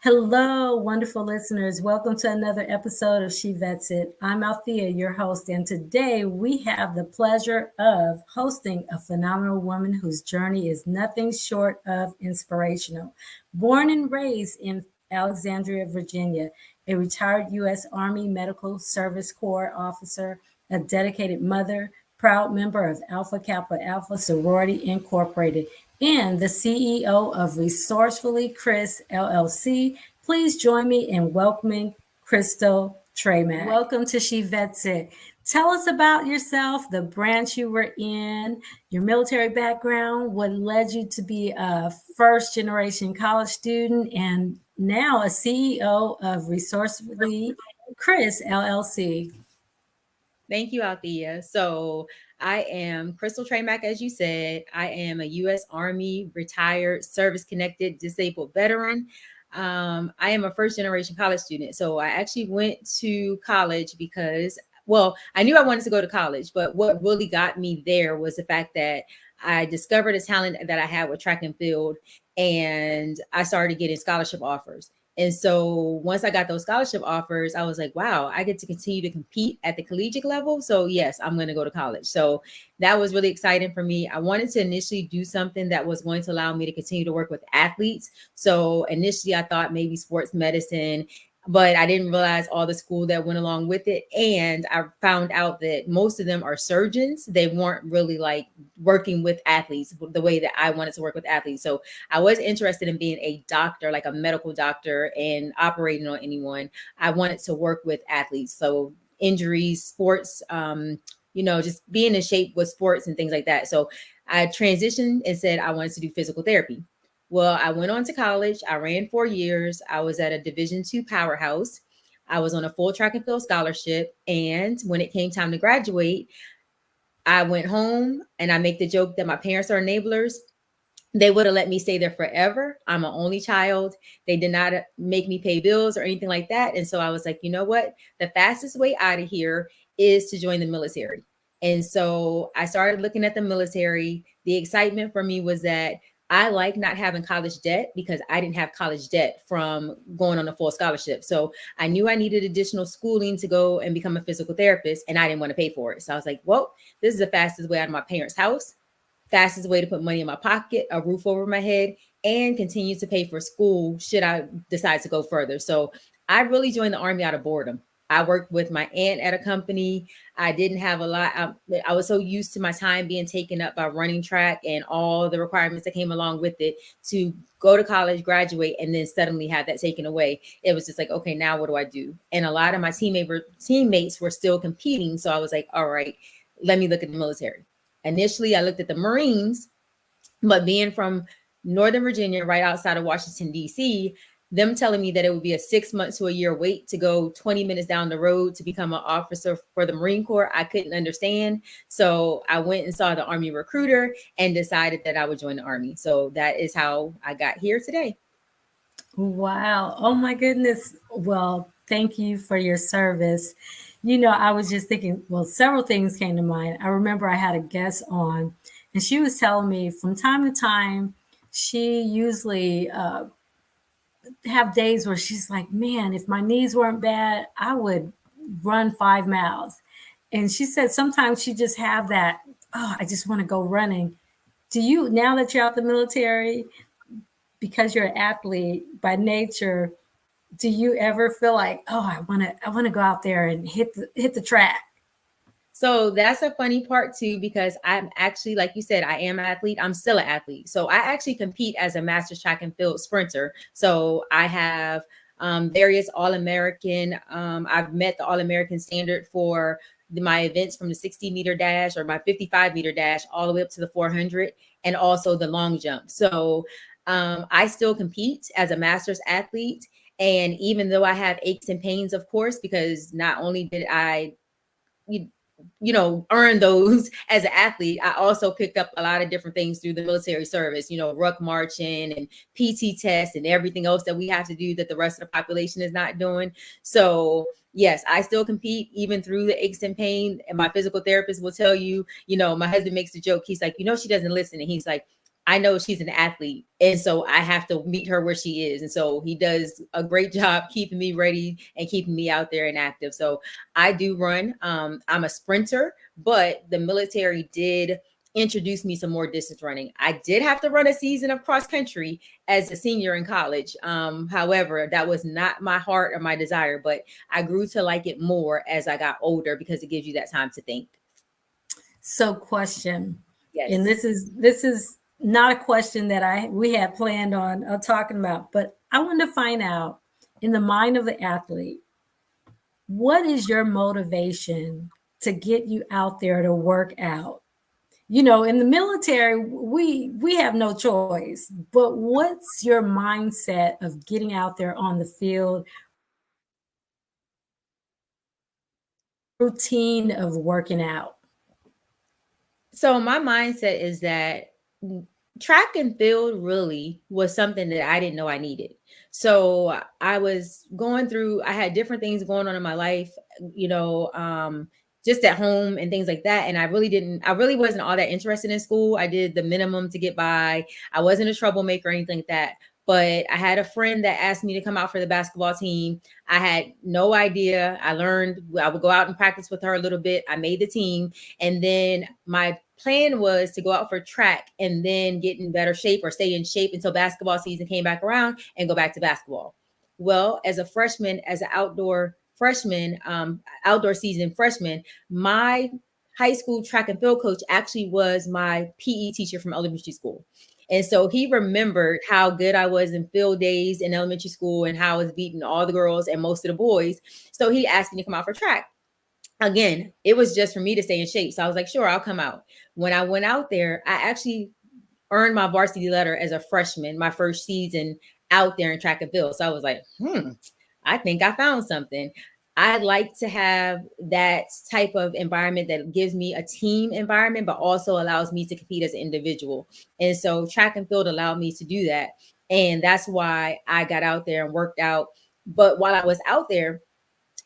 Hello, wonderful listeners. Welcome to another episode of She Vets It. I'm Althea, your host, and today we have the pleasure of hosting a phenomenal woman whose journey is nothing short of inspirational. Born and raised in Alexandria, Virginia, a retired U.S. Army Medical Service Corps officer, a dedicated mother, proud member of Alpha Kappa Alpha Sorority Incorporated, and the CEO of Resourcefully, Criss, LLC. Please join me in welcoming Crystal Tramack. Welcome to She Vets It. Tell us about yourself, the branch you were in, your military background, what led you to be a first generation college student, and now a CEO of Resourcefully, Criss, LLC. Thank you, Althea. So I am Crystal Tramack, as you said. I am a U.S. Army retired service-connected disabled veteran. I am a first-generation college student. So I actually went to college because, well, I knew I wanted to go to college, but what really got me there was the fact that I discovered a talent that I had with track and field, and I started getting scholarship offers. And so once I got those scholarship offers, I was like, wow, I get to continue to compete at the collegiate level. So yes, I'm going to go to college. So that was really exciting for me. I wanted to initially do something that was going to allow me to continue to work with athletes. So initially I thought maybe sports medicine, but I didn't realize all the school that went along with it. And I found out that most of them are surgeons. They weren't really like working with athletes the way that I wanted to work with athletes. So I was interested in being a doctor, like a medical doctor, and operating on anyone. I wanted to work with athletes. So injuries, sports, just being in shape with sports and things like that. So I transitioned and said I wanted to do physical therapy. Well, I went on to college. I ran 4 years. I was at a Division II powerhouse. I was on a full track and field scholarship. And when it came time to graduate, I went home and I make the joke that my parents are enablers. They would have let me stay there forever. I'm an only child. They did not make me pay bills or anything like that. And so I was like, you know what? The fastest way out of here is to join the military. And so I started looking at the military. The excitement for me was that I like not having college debt because I didn't have college debt from going on a full scholarship. So I knew I needed additional schooling to go and become a physical therapist, and I didn't want to pay for it. So I was like, well, this is the fastest way out of my parents' house, fastest way to put money in my pocket, a roof over my head, and continue to pay for school should I decide to go further. So I really joined the Army out of boredom. I worked with my aunt at a company. I didn't have a lot. I was so used to my time being taken up by running track and all the requirements that came along with it to go to college, graduate, and then suddenly have that taken away. It was just like, okay, now what do I do? And a lot of my teammates were still competing. So I was like, all right, let me look at the military. Initially, I looked at the Marines, but being from Northern Virginia, right outside of Washington, D.C., them telling me that it would be a 6 months to a year wait to go 20 minutes down the road to become an officer for the Marine Corps, I couldn't understand. So I went and saw the Army recruiter and decided that I would join the Army. So that is how I got here today. Wow. Oh my goodness. Well, thank you for your service. I was just thinking, well, several things came to mind. I remember I had a guest on, and she was telling me from time to time, she usually have days where she's like, man, if my knees weren't bad, I would run 5 miles. And she said sometimes she just have that, oh, I just want to go running. Do you, now that you're out the military, because you're an athlete by nature, do you ever feel like, oh, I want to go out there and hit the track? So that's a funny part too, because I'm actually, like you said, I am an athlete. I'm still an athlete. So I actually compete as a master's track and field sprinter. So I have various All-American. I've met the All-American standard for my events from the 60-meter dash or my 55-meter dash all the way up to the 400 and also the long jump. So I still compete as a master's athlete. And even though I have aches and pains, of course, because not only did I earn those as an athlete, I also picked up a lot of different things through the military service, ruck marching and PT tests and everything else that we have to do that the rest of the population is not doing. So yes, I still compete even through the aches and pain. And my physical therapist will tell you, my husband makes the joke. He's like, she doesn't listen. And he's like, I know she's an athlete. And so I have to meet her where she is. And so he does a great job keeping me ready and keeping me out there and active. So I do run. I'm a sprinter, but the military did introduce me some more distance running. I did have to run a season of cross country as a senior in college. However, that was not my heart or my desire, but I grew to like it more as I got older because it gives you that time to think. So, question, and Yes. this is not a question that we had planned on talking about, but I want to find out, in the mind of the athlete, what is your motivation to get you out there to work out? You know, in the military, we have no choice. But what's your mindset of getting out there on the field, routine of working out? So my mindset is that track and field really was something that I didn't know I needed. So I was going through, I had different things going on in my life, you know, just at home and things like that. And I really wasn't all that interested in school. I did the minimum to get by. I wasn't a troublemaker or anything like that. But I had a friend that asked me to come out for the basketball team. I had no idea. I learned, I would go out and practice with her a little bit. I made the team. And then my plan was to go out for track and then get in better shape or stay in shape until basketball season came back around and go back to basketball. Well, as a freshman, as an outdoor freshman, outdoor season freshman, my high school track and field coach actually was my PE teacher from elementary school. And so he remembered how good I was in field days in elementary school and how I was beating all the girls and most of the boys. So he asked me to come out for track. Again, it was just for me to stay in shape. So I was like, sure, I'll come out. When I went out there, I actually earned my varsity letter as a freshman, my first season out there in track and field. So I was like, I think I found something. I'd like to have that type of environment that gives me a team environment, but also allows me to compete as an individual. And so track and field allowed me to do that. And that's why I got out there and worked out. But while I was out there,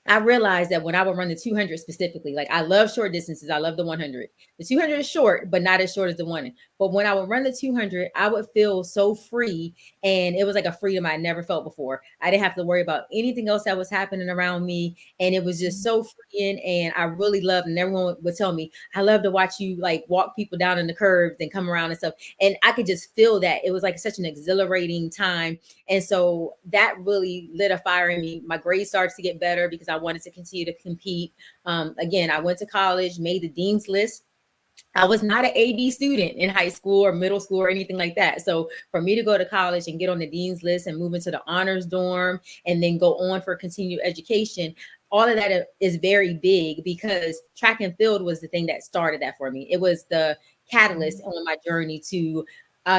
I realized that when I would run the 200 specifically, like I love short distances, I love the 100. The 200 is short, but not as short as the one. But when I would run the 200, I would feel so free. And it was like a freedom I never felt before. I didn't have to worry about anything else that was happening around me. And it was just so freeing. And I really loved, and everyone would tell me, I love to watch you like walk people down in the curves and come around and stuff. And I could just feel that. It was like such an exhilarating time. And so that really lit a fire in me. My grades started to get better because I wanted to continue to compete. Again, I went to college, made the dean's list. I was not an AB student in high school or middle school or anything like that. So for me to go to college and get on the dean's list and move into the honors dorm and then go on for continued education, all of that is very big because track and field was the thing that started that for me. It was the catalyst on my journey to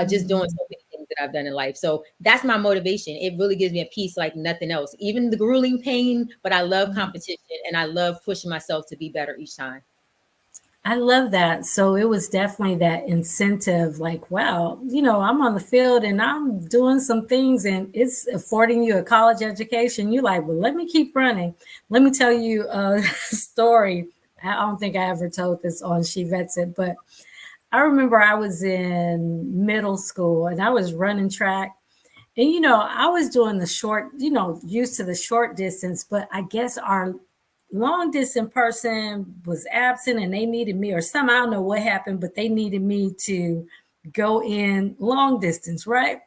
just doing so many things that I've done in life. So that's my motivation. It really gives me a peace like nothing else, even the grueling pain, but I love competition and I love pushing myself to be better each time. I love that. So it was definitely that incentive, like, wow, you know, I'm on the field and I'm doing some things and it's affording you a college education. You're like, well, let me keep running. Let me tell you a story. I don't think I ever told this on She Vets It, but I remember I was in middle school and I was running track. And, you know, I was doing the short, you know, used to the short distance, but I guess our long distance person was absent and they needed me, or some, I don't know what happened, but they needed me to go in long distance, right?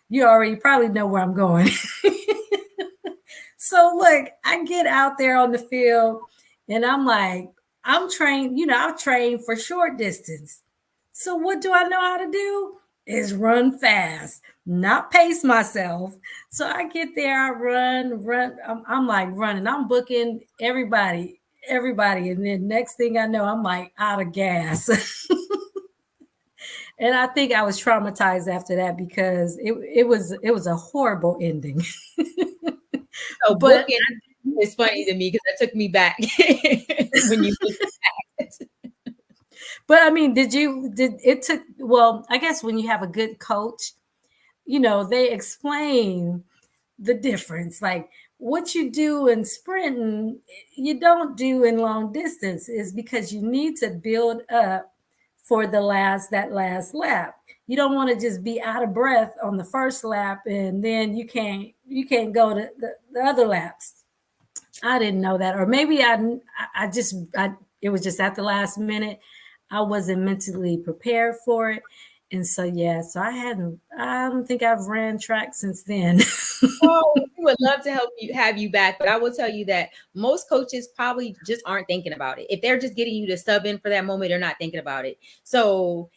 You already probably know where I'm going. So look, I get out there on the field and I'm like, I'm trained, you know, I've trained for short distance. So what do I know how to do? Is run fast, not pace myself. So I get there, I run. I'm like running. I'm booking everybody. And then next thing I know, I'm like out of gas. And I think I was traumatized after that because it was a horrible ending. So But booking is funny to me because that took me back when you said that. But I mean, did it took, well, I guess when you have a good coach, you know, they explain the difference. Like what you do in sprinting, you don't do in long distance is because you need to build up for that last lap. you don't want to just be out of breath on the first lap and then you can't go to the other laps. I didn't know that, or maybe I just it was just at the last minute. I wasn't mentally prepared for it, and so yeah, so I don't think I've ran track since then. Oh, we would love to have you back, but I will tell you that most coaches probably just aren't thinking about it. If they're just getting you to sub in for that moment, they're not thinking about it. So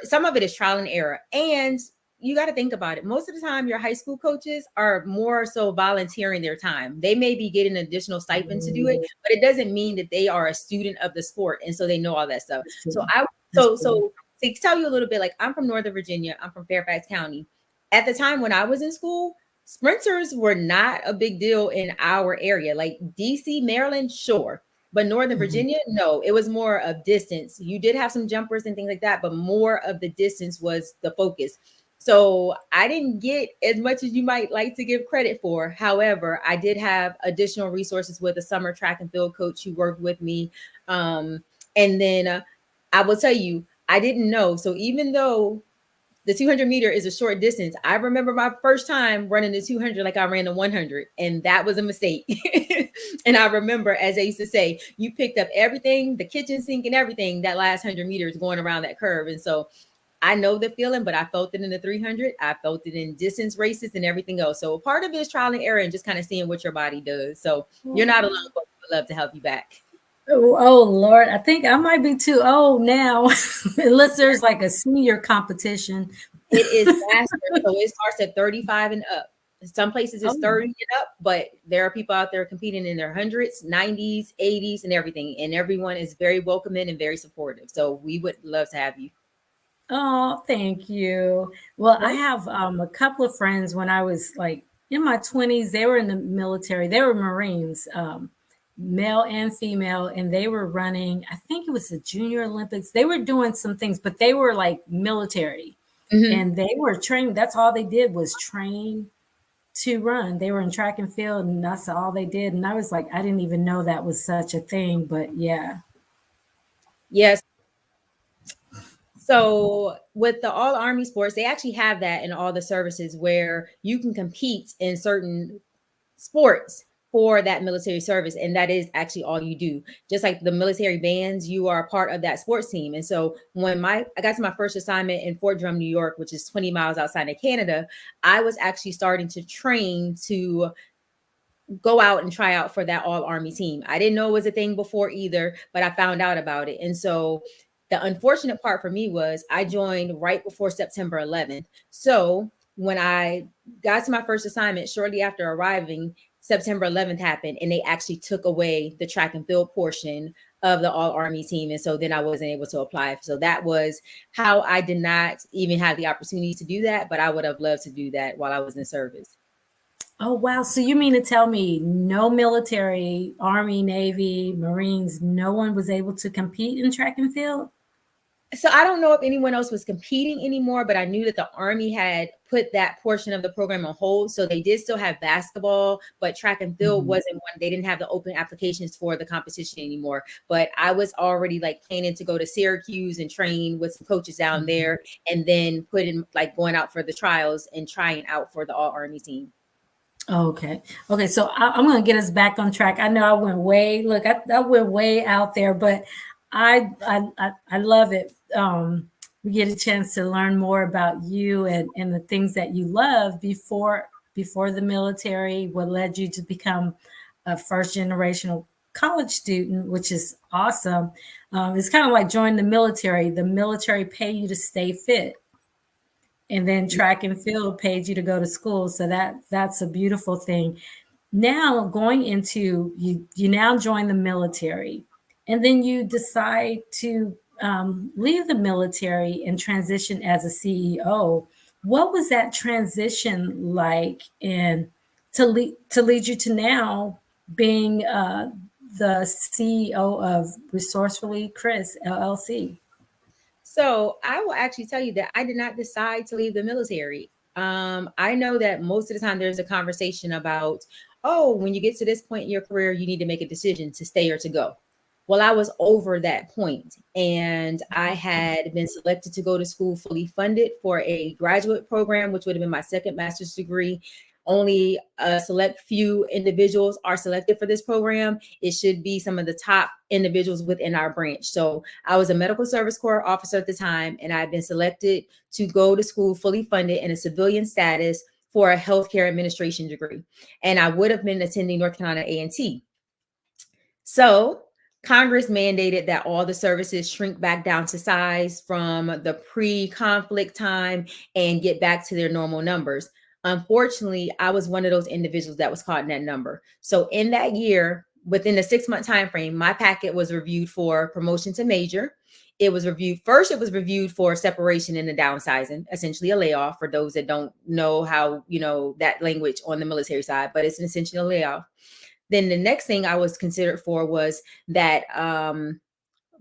some of it is trial and error. And you got to think about it. Most of the time, your high school coaches are more so volunteering their time. They may be getting an additional stipend to do it, but it doesn't mean that they are a student of the sport. And so they know all that stuff. That's So true. I, That's true. so to tell you a little bit, like I'm from Northern Virginia, I'm from Fairfax County. At the time when I was in school, sprinters were not a big deal in our area. Like DC, Maryland, sure. But Northern Mhm. Virginia, no, it was more of distance. You did have some jumpers and things like that, but more of the distance was the focus. So I didn't get as much as you might like to give credit for. However, I did have additional resources with a summer track and field coach who worked with me. And then I will tell you, I didn't know. So even though the 200 meter is a short distance, I remember my first time running the 200 like I ran the 100, and that was a mistake. And I remember, as I used to say, you picked up everything, the kitchen sink and everything, that last 100 meters going around that curve. And so I know the feeling, but I felt it in the 300. I felt it in distance races and everything else. So part of it is trial and error and just kind of seeing what your body does. So you're not alone, but we would love to help you back. Oh Lord, I think I might be too old now, unless there's like a senior competition. It is faster. So it starts at 35 and up. Some places it's Oh, 30 and up, but there are people out there competing in their hundreds, 90s, 80s, and everything. And everyone is very welcoming and very supportive. So we would love to have you. oh, thank you. Well, I Right? have a couple of friends when I was like in my 20s, they were in the military. They were Marines, male and female, and they were running, I think it was the Junior Olympics. They were doing some things, but they were like military Mm-hmm. and they were trained. That's all they did was train to run. They were in track and field, and that's all they did. And I was like, I didn't even know that was such a thing, but yeah. Yes. So with the all army sports, they actually have that in all the services where you can compete in certain sports for that military service, and that is actually all you do. Just like the military bands, you are a part of that sports team. And so when I got to my first assignment in Fort Drum, New York, which is 20 miles outside of Canada, I was actually starting to train to go out and try out for that all army team. I didn't know it was a thing before either, but I found out about it. And so the unfortunate part for me was I joined right before September 11th. So when I got to my first assignment shortly after arriving, September 11th happened, and they actually took away the track and field portion of the all army team. And so then I wasn't able to apply. So that was how I did not even have the opportunity to do that, but I would have loved to do that while I was in service. Oh, wow. So you mean to tell me no military, Army, Navy, Marines, no one was able to compete in track and field? So I don't know if anyone else was competing anymore, but I knew that the Army had put that portion of the program on hold. So they did still have basketball, but track and field Mhm. wasn't one. They didn't have the open applications for the competition anymore. But I was already like planning to go to Syracuse and train with some coaches down Mhm. there, and then put in like going out for the trials and trying out for the All Army team. Okay. Okay. So I'm going to get us back on track. I know I went way, look, I went way out there, but I love it. We get a chance to learn more about you and the things that you love before the military, what led you to become a first generational college student, which is awesome. It's kind of like joining the military. The military pay you to stay fit, and then track and field paid you to go to school. So that's a beautiful thing. Now going into you now join the military, and then you decide to leave the military and transition as a CEO. What was that transition like, and to lead you to now being the CEO of Resourcefully Criss LLC? So I will actually tell you that I did not decide to leave the military. I know that most of the time there's a conversation about, oh, when you get to this point in your career, you need to make a decision to stay or to go. Well, I was over that point, and I had been selected to go to school fully funded for a graduate program, which would have been my second master's degree. Only a select few individuals are selected for this program. It should be some of the top individuals within our branch. So I was a medical service corps officer at the time, and I had been selected to go to school fully funded in a civilian status for a healthcare administration degree. And I would have been attending North Carolina A&T. So Congress mandated that all the services shrink back down to size from the pre-conflict time and get back to their normal numbers. Unfortunately, I was one of those individuals that was caught in that number. So in that year, within the 6-month time frame, my packet was reviewed for promotion to major. It was reviewed for separation and a downsizing, essentially a layoff for those that don't know how, that language on the military side, but it's essentially a layoff. Then the next thing I was considered for was that I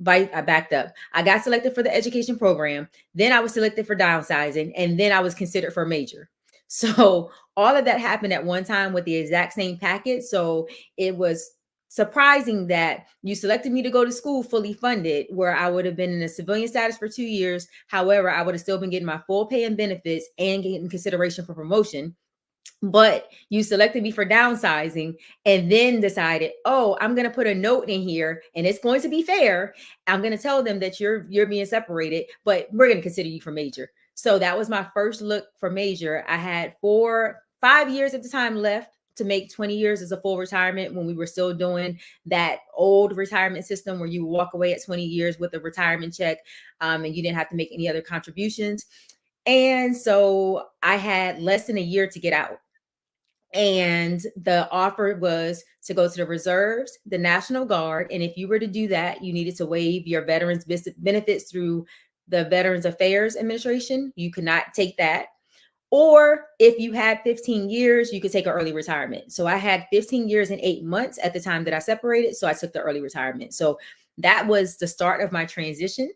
backed up. I got selected for the education program. Then I was selected for downsizing, and then I was considered for major. So all of that happened at one time with the exact same packet. So it was surprising that you selected me to go to school fully funded, where I would have been in a civilian status for 2 years. However, I would have still been getting my full pay and benefits and getting consideration for promotion. But you selected me for downsizing and then decided, oh, I'm going to put a note in here and it's going to be fair. I'm going to tell them that you're being separated, but we're going to consider you for major. So that was my first look for major. I had 5 years at the time left to make 20 years as a full retirement, when we were still doing that old retirement system where you walk away at 20 years with a retirement check, and you didn't have to make any other contributions. And so I had less than a year to get out. And the offer was to go to the reserves, the National Guard. And if you were to do that, you needed to waive your veterans benefits through the Veterans Affairs Administration. You could not take that. Or if you had 15 years, you could take an early retirement. So I had 15 years and 8 months at the time that I separated. So I took the early retirement. So that was the start of my transition.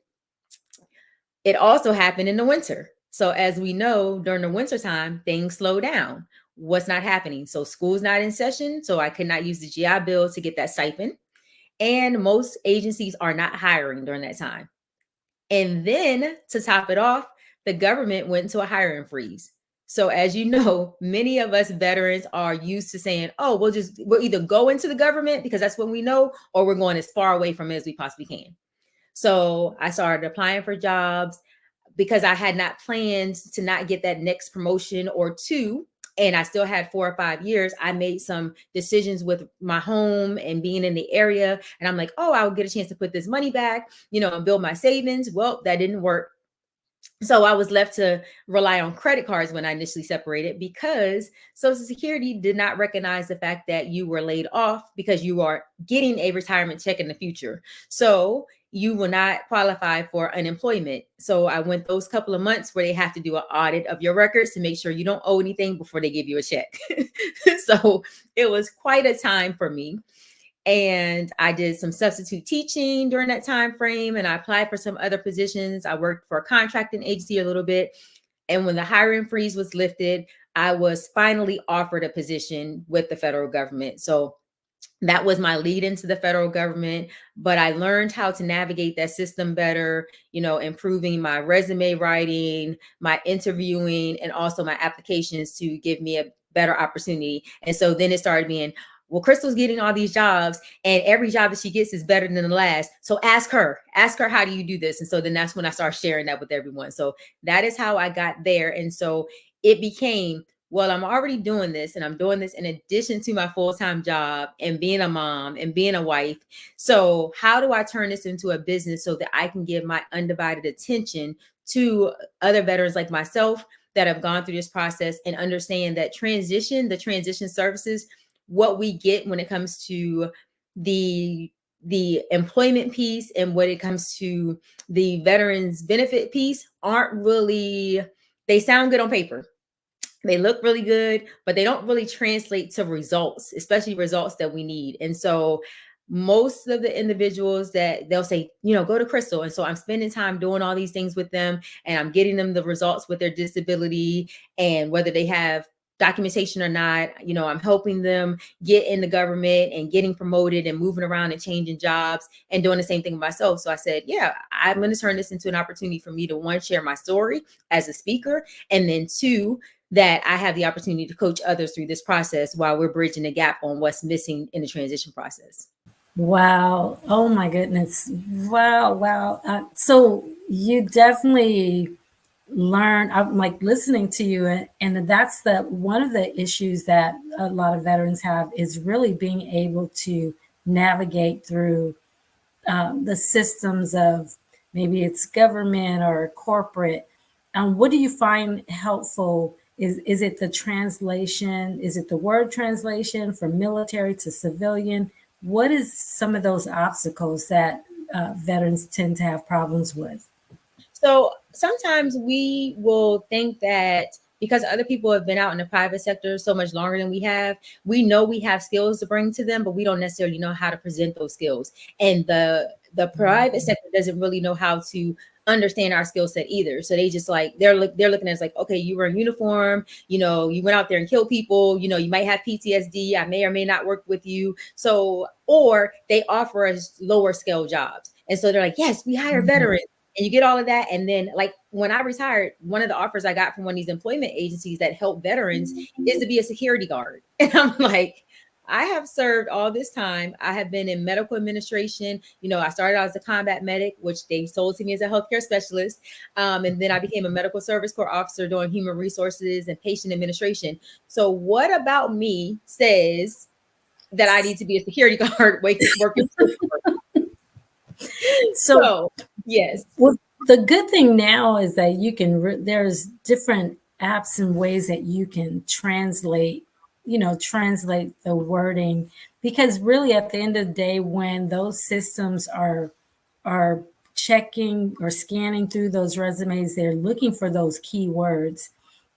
It also happened in the winter. So as we know, during the winter time, things slow down. What's not happening? So school's not in session. So I could not use the GI Bill to get that stipend. And most agencies are not hiring during that time. And then to top it off, the government went into a hiring freeze. So as you know, many of us veterans are used to saying, oh, we'll either go into the government because that's what we know, or we're going as far away from it as we possibly can. So I started applying for jobs because I had not planned to not get that next promotion or two. And I still had 4 or 5 years. I made some decisions with my home and being in the area. And I'm like, oh, I'll get a chance to put this money back, and build my savings. Well, that didn't work. So I was left to rely on credit cards when I initially separated, because Social Security did not recognize the fact that you were laid off because you are getting a retirement check in the future. So you will not qualify for unemployment. So I went those couple of months where they have to do an audit of your records to make sure you don't owe anything before they give you a check. So it was quite a time for me. And I did some substitute teaching during that time frame, and I applied for some other positions. I worked for a contracting agency a little bit. And when the hiring freeze was lifted, I was finally offered a position with the federal government. So that was my lead into the federal government, but I learned how to navigate that system better, improving my resume writing, my interviewing, and also my applications to give me a better opportunity. And so then it started being, well, Crystal's getting all these jobs, and every job that she gets is better than the last. So ask her, how do you do this? And so then that's when I started sharing that with everyone. So that is how I got there. And so it became, well, I'm already doing this, and I'm doing this in addition to my full-time job and being a mom and being a wife. So how do I turn this into a business so that I can give my undivided attention to other veterans like myself that have gone through this process and understand that the transition services, what we get when it comes to the employment piece and when it comes to the veterans benefit piece they sound good on paper. They look really good, but they don't really translate to results, especially results that we need. And so most of the individuals that they'll say, go to Crystal. And so I'm spending time doing all these things with them, and I'm getting them the results with their disability, and whether they have documentation or not, I'm helping them get in the government and getting promoted and moving around and changing jobs and doing the same thing with myself. So I said, yeah, I'm going to turn this into an opportunity for me to, one, share my story as a speaker, and then two, that I have the opportunity to coach others through this process while we're bridging the gap on what's missing in the transition process. Wow. Oh my goodness. Wow. Wow. So you definitely learn. I'm like listening to you, and that's the one of the issues that a lot of veterans have is really being able to navigate through the systems of maybe it's government or corporate. What do you find helpful? Is it the translation? Is it the word translation from military to civilian? What is some of those obstacles that veterans tend to have problems with? So sometimes we will think that because other people have been out in the private sector so much longer than we know we have skills to bring to them, but we don't necessarily know how to present those skills. And the private sector doesn't really know how to understand our skill set either. So they just like they're looking at us like, okay, you were in uniform, you went out there and killed people, you might have PTSD. I may or may not work with you. So, or they offer us lower scale jobs. And so they're like, yes, we hire veterans. And you get all of that. And then, like, when I retired, one of the offers I got from one of these employment agencies that help veterans is to be a security guard. And I'm like, I have served all this time. I have been in medical administration. I started out as a combat medic, which they sold to me as a healthcare specialist. And then I became a medical service corps officer doing human resources and patient administration. So what about me says that I need to be a security guard working? So, So, yes. well, the good thing now is that you can, there's different apps and ways that you can translate, translate the wording. Because really, at the end of the day, when those systems are checking or scanning through those resumes, they're looking for those keywords.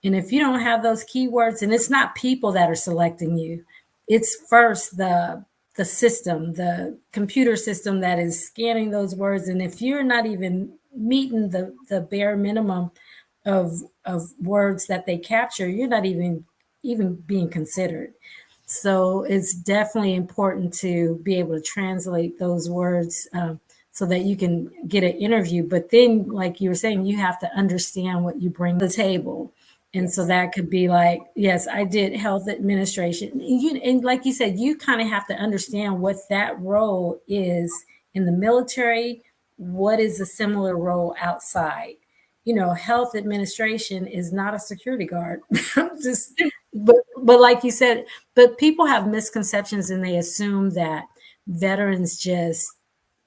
And if you don't have those keywords, and it's not people that are selecting you, it's first the system, the computer system that is scanning those words. And if you're not even meeting the bare minimum of words that they capture, you're not even being considered. So it's definitely important to be able to translate those words so that you can get an interview. But then, like you were saying, you have to understand what you bring to the table. And so Yes. that could be like, yes, I did health administration. And like you said, you kind of have to understand what that role is in the military. What is a similar role outside? Health administration is not a security guard. Just, but like you said, but people have misconceptions and they assume that veterans just,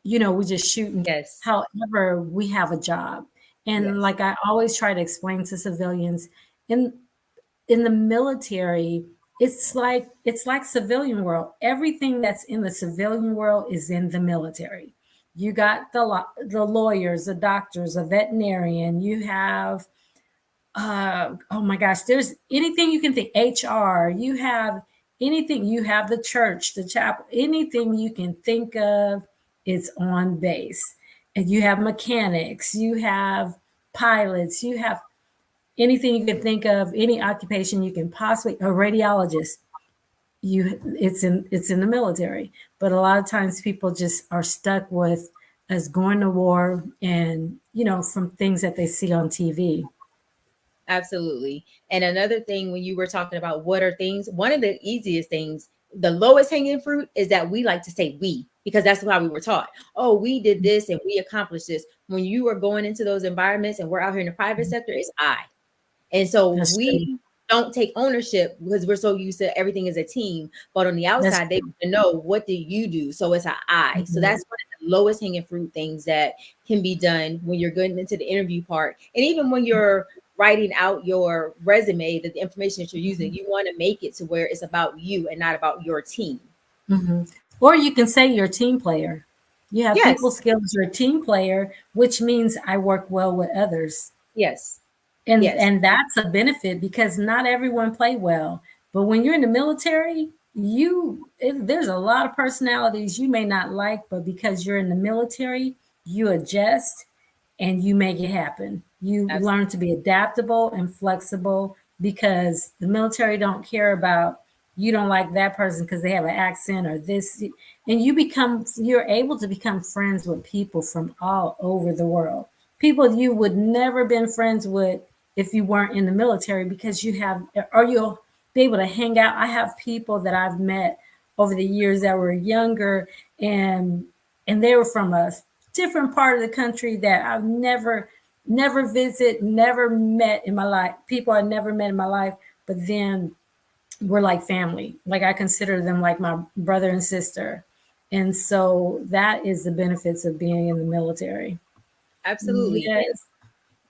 we just shoot and kill. Yes. However, we have a job. And Yes. like I always try to explain to civilians, in in the military, it's like civilian world. Everything that's in the civilian world is in the military. You got the lawyers, the doctors, a veterinarian. You have oh my gosh, there's anything you can think. HR. You have anything. You have the church, the chapel. Anything you can think of is on base. And you have mechanics. You have pilots. You have anything you can think of, any occupation you can possibly, a radiologist, it's in the military. But a lot of times people just are stuck with us going to war and from things that they see on TV. Absolutely. And another thing, when you were talking about what are things, one of the easiest things, the lowest hanging fruit is that we like to say we, because that's how we were taught. Oh, we did this and we accomplished this. When you are going into those environments and we're out here in the private sector, it's I. And so That's true. we don't take ownership because we're so used to everything as a team. But on the That's outside, they want to know, what do you do? So it's an I. So true. that's one of the lowest hanging fruit things that can be done when you're getting into the interview part. And even when you're writing out your resume, the information that you're using, you want to make it to where it's about you and not about your team. Mm-hmm. Or you can say you're a team player. You have Yes. people skills, you're a team player, which means I work well with others. Yes. and Yes. and that's a benefit because not everyone play well, but when you're in the military, there's a lot of personalities you may not like, but because you're in the military, you adjust and you make it happen. You learn Absolutely. to be adaptable and flexible because the military don't care about you don't like that person because they have an accent or this, and you're able to become friends with people from all over the world, people you would never been friends with if you weren't in the military, because you have, or you'll be able to hang out. I have people that I've met over the years that were younger, and they were from a different part of the country that I've never met in my life. People I never met in my life, but then we're like family. Like I consider them like my brother and sister. And so that is the benefits of being in the military. Absolutely. Yes.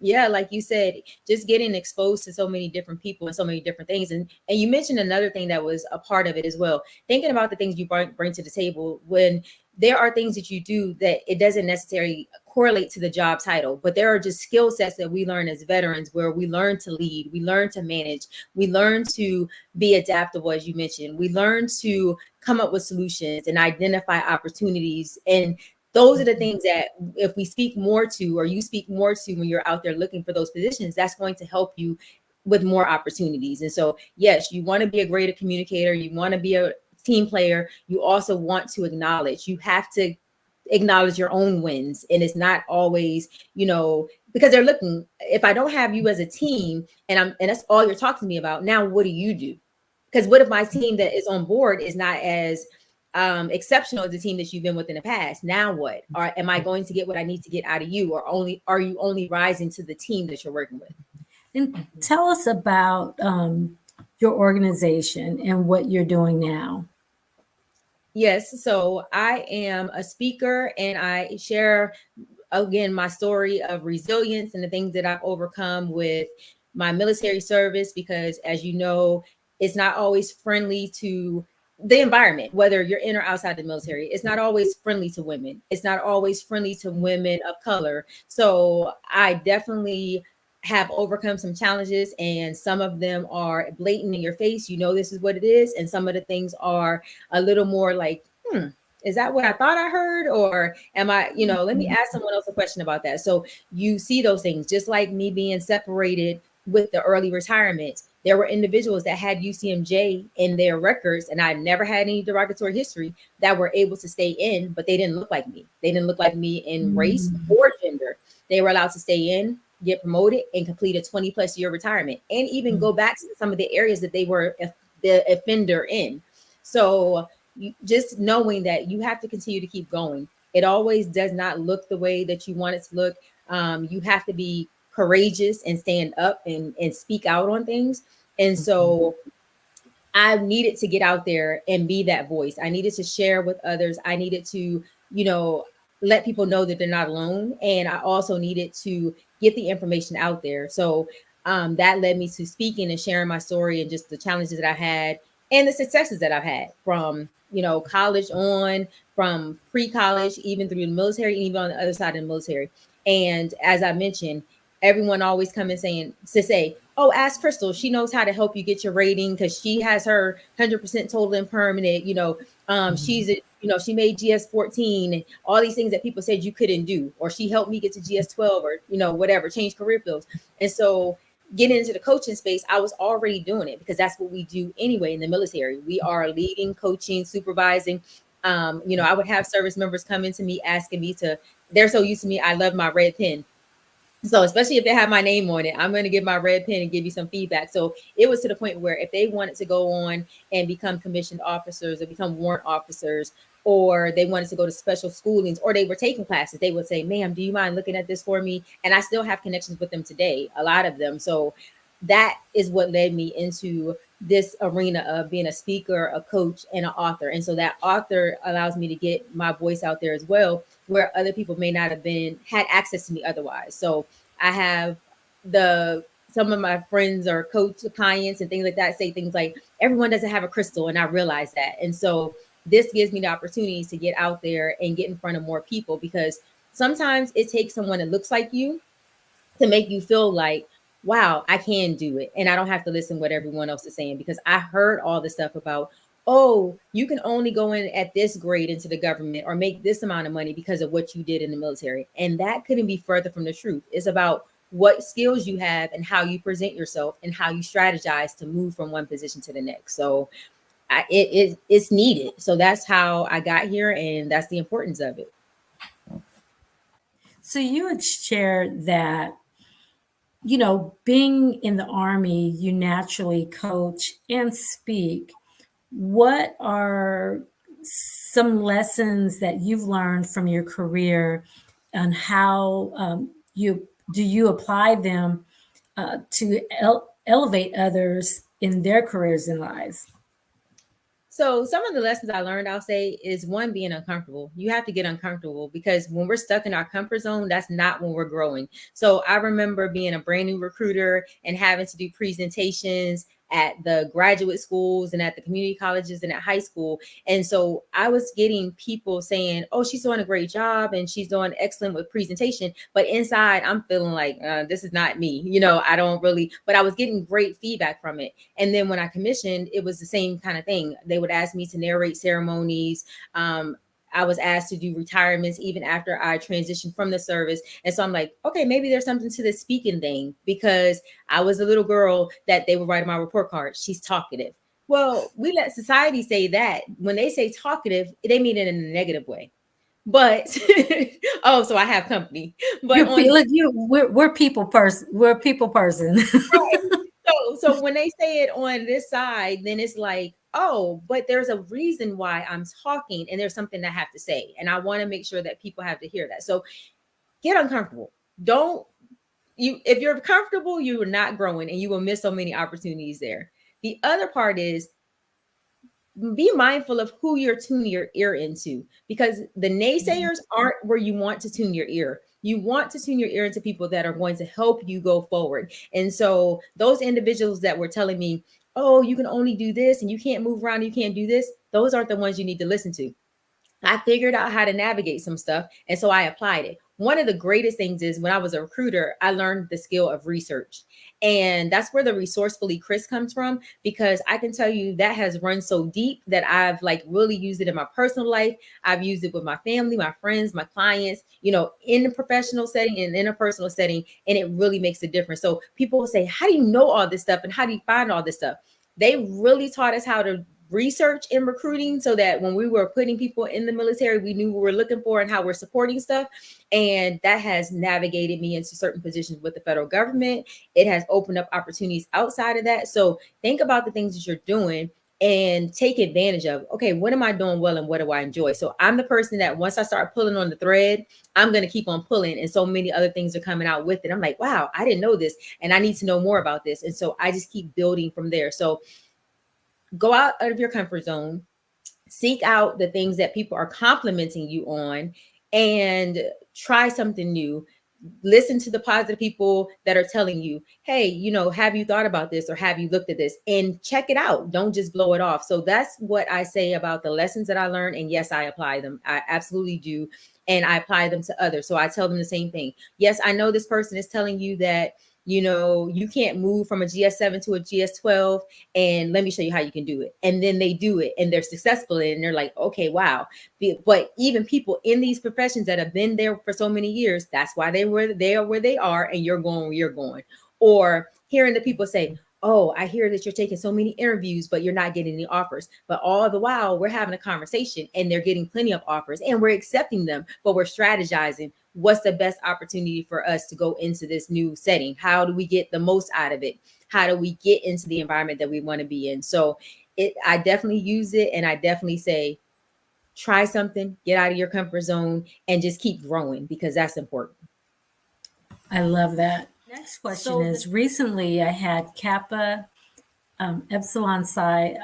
Yeah, like you said, just getting exposed to so many different people and so many different things. And you mentioned another thing that was a part of it as well. Thinking about the things you bring to the table, when there are things that you do that it doesn't necessarily correlate to the job title, but there are just skill sets that we learn as veterans, where we learn to lead, we learn to manage, we learn to be adaptable, as you mentioned, we learn to come up with solutions and identify opportunities. And those are the things that if we speak more to, or you speak more to when you're out there looking for those positions, that's going to help you with more opportunities. And so, yes, you want to be a greater communicator, you want to be a team player, you also want to acknowledge, you have to acknowledge your own wins. And it's not always, because they're looking, if I don't have you as a team and that's all you're talking to me about, now what do? Because what if my team that is on board is not as exceptional as the team that you've been with in the past? Now what? Or am I going to get what I need to get out of you, or are you only rising to the team that you're working with? And tell us about your organization and what you're doing now. Yes, so I am a speaker, and I share again my story of resilience and the things that I've overcome with my military service, because as you know, it's not always friendly to the environment, whether you're in or outside the military. It's not always friendly to women, it's not always friendly to women of color. So I definitely have overcome some challenges, and some of them are blatant in your face, this is what it is, and some of the things are a little more like, is that what I thought I heard? Or am I, let me ask someone else a question about that. So you see those things, just like me being separated with the early retirement. There were individuals that had UCMJ in their records, and I never had any derogatory history, that were able to stay in, but they didn't look like me. They didn't look like me in race or gender. They were allowed to stay in, get promoted, and complete a 20+ year retirement, and even go back to some of the areas that they were the offender in. So just knowing that you have to continue to keep going. It always does not look the way that you want it to look. You have to be courageous and stand up and speak out on things. And so I needed to get out there and be that voice. I needed to share with others. I needed to, let people know that they're not alone. And I also needed to get the information out there. So that led me to speaking and sharing my story, and just the challenges that I had and the successes that I've had from, college on, from pre-college, even through the military, and even on the other side of the military. And as I mentioned, everyone always come in saying to say, oh, ask Crystal, she knows how to help you get your rating, because she has her 100% total and permanent, she's she made GS 14 and all these things that people said you couldn't do, or she helped me get to GS 12, or whatever, change career fields. And so getting into the coaching space, I was already doing it, because that's what we do anyway in the military. We are leading, coaching, supervising. I would have service members come into me asking me they're so used to me, I love my red pen. So especially if they have my name on it, I'm going to give my red pen and give you some feedback. So it was to the point where if they wanted to go on and become commissioned officers or become warrant officers, or they wanted to go to special schoolings, or they were taking classes, they would say, ma'am, do you mind looking at this for me? And I still have connections with them today, a lot of them. So that is what led me into this arena of being a speaker, a coach, and an author. And so that author allows me to get my voice out there as well, where other people may not have had access to me otherwise. So I have some of my friends or coach clients and things like that say things like, everyone doesn't have a Crystal, and I realize that. And so this gives me the opportunities to get out there and get in front of more people, because sometimes it takes someone that looks like you to make you feel like, wow, I can do it. And I don't have to listen what everyone else is saying, because I heard all the stuff about, oh, you can only go in at this grade into the government or make this amount of money because of what you did in the military. And that couldn't be further from the truth. It's about what skills you have and how you present yourself and how you strategize to move from one position to the next. So it's needed. So that's how I got here, and that's the importance of it. So you had shared that, being in the Army, you naturally coach and speak. What are some lessons that you've learned from your career, and how you apply them to elevate others in their careers and lives? So some of the lessons I learned, I'll say, is one, being uncomfortable. You have to get uncomfortable, because when we're stuck in our comfort zone, that's not when we're growing. So I remember being a brand new recruiter and having to do presentations at the graduate schools and at the community colleges and at high school. And so I was getting people saying, oh, she's doing a great job and she's doing excellent with presentation. But inside, I'm feeling like, this is not me. I don't really, but I was getting great feedback from it. And then when I commissioned, it was the same kind of thing. They would ask me to narrate ceremonies. I was asked to do retirements even after I transitioned from the service. And so I'm like, okay, maybe there's something to this speaking thing, because I was a little girl that they would write on my report card, she's talkative. Well, we let society say that. When they say talkative, they mean it in a negative way. But oh, so I have company. But Look, we're people person. We're a people person. right. So when they say it on this side, then it's like, oh, but there's a reason why I'm talking, and there's something I have to say, and I want to make sure that people have to hear that. So get uncomfortable. Don't you? If you're comfortable, you are not growing, and you will miss so many opportunities there. The other part is, be mindful of who you're tuning your ear into, because the naysayers aren't where you want to tune your ear. You want to tune your ear into people that are going to help you go forward. And so those individuals that were telling me, oh, you can only do this and you can't move around, you can't do this, those aren't the ones you need to listen to. I figured out how to navigate some stuff, and so I applied it. One of the greatest things is, when I was a recruiter, I learned the skill of research. And that's where the Resourcefully Criss comes from, because I can tell you that has run so deep that I've like really used it in my personal life. I've used it with my family, my friends, my clients, in a professional setting and in a personal setting. And it really makes a difference. So people will say, how do you know all this stuff? And how do you find all this stuff? They really taught us how to research in recruiting, so that when we were putting people in the military, we knew what we're looking for and how we're supporting stuff. And that has navigated me into certain positions with the federal government. It has opened up opportunities outside of that. So think about the things that you're doing and take advantage of, okay, what am I doing well and what do I enjoy? So I'm the person that once I start pulling on the thread, I'm going to keep on pulling. And so many other things are coming out with it. I'm like, wow, I didn't know this, and I need to know more about this. And so I just keep building from there. So go out of your comfort zone, seek out the things that people are complimenting you on, and try something new. Listen to the positive people that are telling you, hey, have you thought about this, or have you looked at this, and check it out. Don't just blow it off. So that's what I say about the lessons that I learned. And yes, I apply them. I absolutely do. And I apply them to others. So I tell them the same thing. Yes, I know this person is telling you that, you can't move from a GS7 to a GS12, and let me show you how you can do it. And then they do it and they're successful in it, and they're like, okay, wow. But even people in these professions that have been there for so many years, that's why they are where they are, and you're going where you're going. Or hearing the people say, oh, I hear that you're taking so many interviews, but you're not getting any offers. But all the while, we're having a conversation and they're getting plenty of offers and we're accepting them, but we're strategizing what's the best opportunity for us to go into this new setting. How do we get the most out of it? How do we get into the environment that we want to be in? So I definitely use it, and I definitely say, try something, get out of your comfort zone, and just keep growing, because that's important. I love that. Next question is, recently I had Kappa Epsilon Psi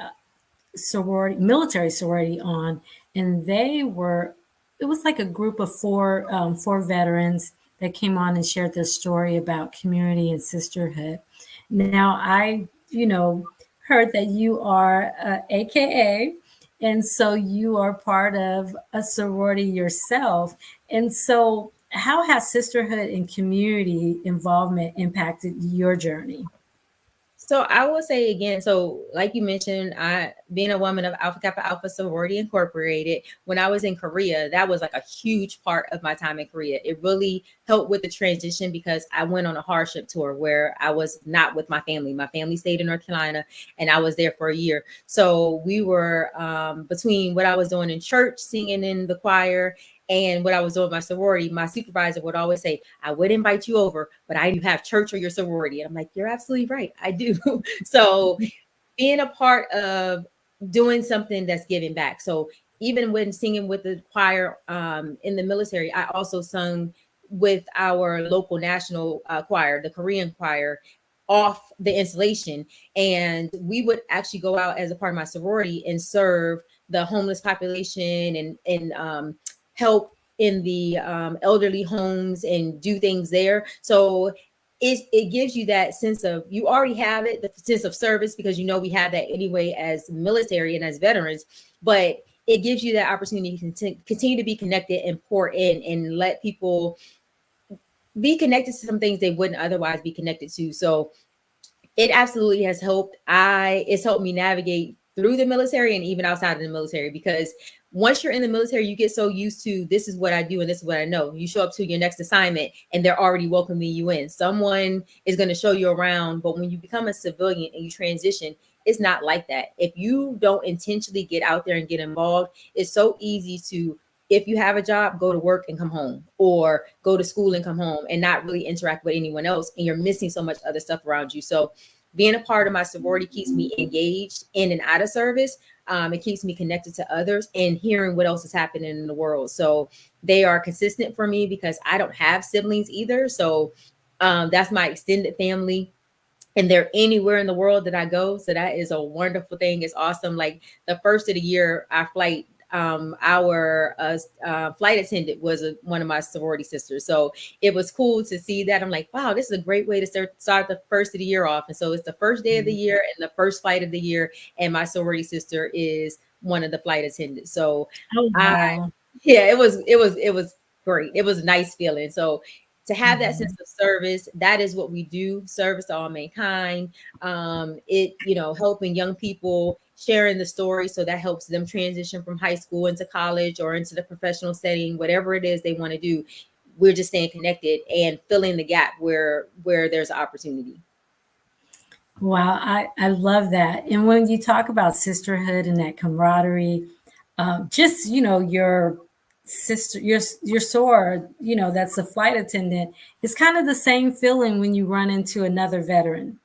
sorority, military sorority on, and it was like a group of four veterans that came on and shared their story about community and sisterhood. Now I, heard that you are AKA, and so you are part of a sorority yourself. And so how has sisterhood and community involvement impacted your journey? So I will say again, so like you mentioned, I being a woman of Alpha Kappa Alpha Sorority Incorporated, when I was in Korea, that was like a huge part of my time in Korea. It really helped with the transition because I went on a hardship tour where I was not with my family. My family stayed in North Carolina and I was there for a year. So we were between what I was doing in church, singing in the choir, and what I was doing with my sorority, my supervisor would always say, I would invite you over, but I do have church or your sorority. And I'm like, you're absolutely right. I do. So being a part of doing something that's giving back. So even when singing with the choir in the military, I also sung with our local national choir, the Korean choir, off the installation. And we would actually go out as a part of my sorority and serve the homeless population and help in the elderly homes and do things there. So it gives you that sense of, you already have it, the sense of service, because you know we have that anyway as military and as veterans, but it gives you that opportunity to continue to be connected and pour in and let people be connected to some things they wouldn't otherwise be connected to. So it absolutely has helped. It's helped me navigate through the military and even outside of the military, because once you're in the military, you get so used to, this is what I do and this is what I know. You show up to your next assignment and they're already welcoming you in. Someone is going to show you around. But when you become a civilian and you transition, it's not like that. If you don't intentionally get out there and get involved, it's so easy to, if you have a job, go to work and come home, or go to school and come home and not really interact with anyone else. And you're missing so much other stuff around you. So being a part of my sorority keeps me engaged in and out of service. It keeps me connected to others and hearing what else is happening in the world. So they are consistent for me because I don't have siblings either. So that's my extended family, and they're anywhere in the world that I go. So that is a wonderful thing. It's awesome. Like the first of the year, our flight, our flight attendant was one of my sorority sisters. So it was cool to see that. I'm like, wow, this is a great way to start the first of the year off. And so it's the first day of the year and the first flight of the year. And my sorority sister is one of the flight attendants. So Oh, I, wow. yeah, it was great. It was a nice feeling. So to have that sense Mhm. of service, that is what we do, service to all mankind. It, helping young people, sharing the story, so that helps them transition from high school into college or into the professional setting, whatever it is they want to do. We're just staying connected and filling the gap where there's opportunity. Wow, I love that. And when you talk about sisterhood and that camaraderie, just your sister, your soror, that's a flight attendant. It's kind of the same feeling when you run into another veteran.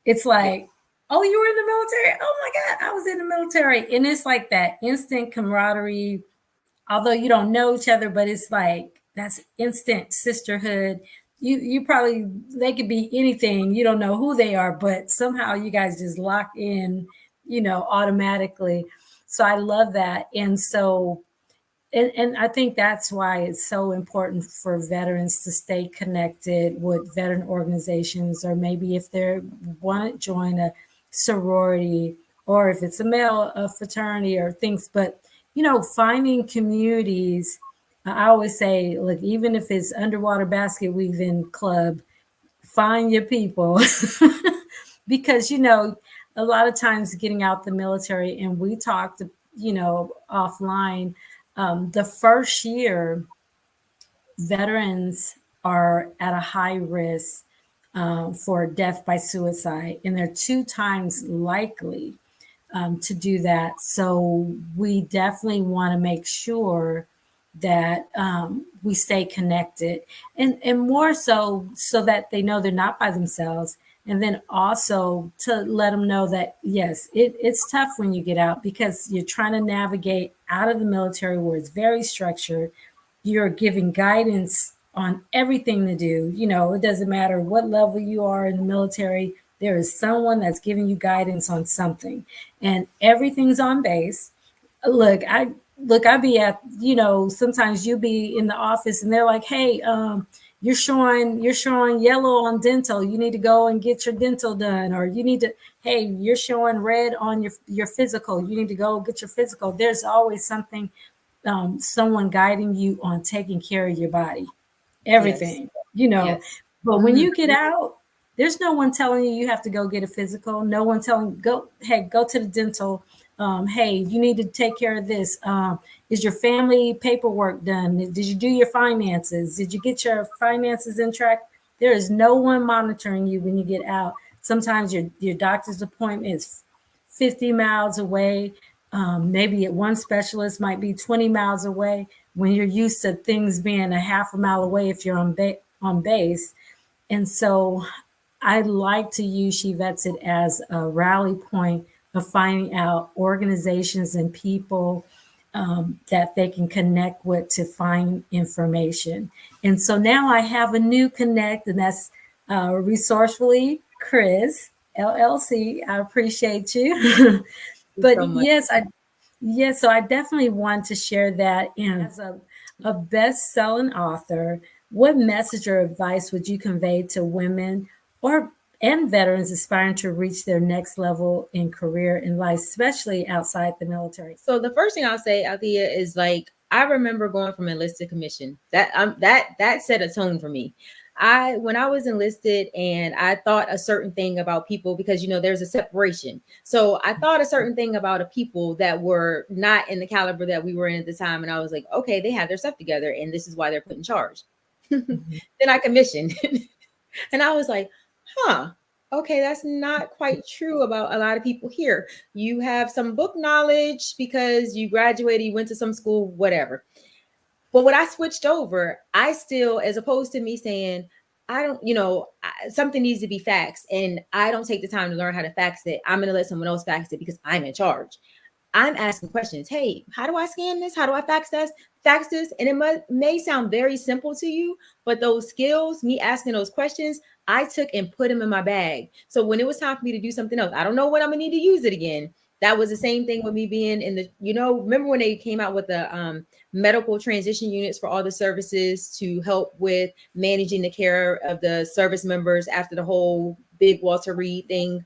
It's Yeah. like, oh, you were in the military? Oh my God, I was in the military. And it's like that instant camaraderie, although you don't know each other, but it's like that's instant sisterhood. You probably, they could be anything. You don't know who they are, but somehow you guys just lock in, automatically. So I love that. And so and I think that's why it's so important for veterans to stay connected with veteran organizations, or maybe if they want to join a sorority, or if it's a male a fraternity or things. But finding communities. I always say, look, even if it's underwater basket weaving club, find your people, because a lot of times getting out the military, and we talked offline, the first year veterans are at a high risk for death by suicide, and they're 2 times likely to do that. So we definitely want to make sure that we stay connected, and more so that they know they're not by themselves. And then also to let them know that, yes, it's tough when you get out, because you're trying to navigate out of the military where it's very structured. You're giving guidance on everything to do. It doesn't matter what level you are in the military, there is someone that's giving you guidance on something, and everything's on base. I be at, sometimes you be in the office and they're like, hey, you're showing yellow on dental. You need to go and get your dental done, or you need to, hey, you're showing red on your physical. You need to go get your physical. There's always something, someone guiding you on taking care of your body, Yes. everything. Yes. But when Mhm. you get out, There's no one telling you you have to go get a physical. No one telling go, hey, go to the dental. Hey, you need to take care of this. Is your family paperwork done? Did you do your finances? Did you get your finances in track? There is no one monitoring you when you get out. Sometimes your doctor's appointment is 50 miles away. Maybe at one specialist might be 20 miles away when you're used to things being a half a mile away if you're on base. And so I like to use She Vets It as a rally point of finding out organizations and people that they can connect with to find information. And so now I have a new connect, and that's Resourcefully Criss, LLC. I appreciate you. But So much. yes, so I definitely want to share that. And as a best-selling author, what message or advice would you convey to women or and veterans aspiring to reach their next level in career in life, especially outside the military? So the first thing I'll say, Althea, is like I remember going from enlisted commission. That set a tone for me. When I was enlisted and I thought a certain thing about people because there's a separation. So I thought a certain thing about a people that were not in the caliber that we were in at the time, and I was like, okay, they have their stuff together, and this is why they're put in charge. Mhm. Then I commissioned, and I was like, huh. Okay, that's not quite true about a lot of people here. You have some book knowledge because you graduated, you went to some school, whatever. But when I switched over, I still, as opposed to me saying, I don't, something needs to be faxed, and I don't take the time to learn how to fax it. I'm going to let someone else fax it because I'm in charge. I'm asking questions. Hey, how do I scan this? How do I fax this? Fax this? And it may sound very simple to you, but those skills, me asking those questions, I took and put them in my bag. So when it was time for me to do something else, I don't know when I'm gonna need to use it again. That was the same thing with me being in the, remember when they came out with the medical transition units for all the services to help with managing the care of the service members after the whole big Walter Reed thing,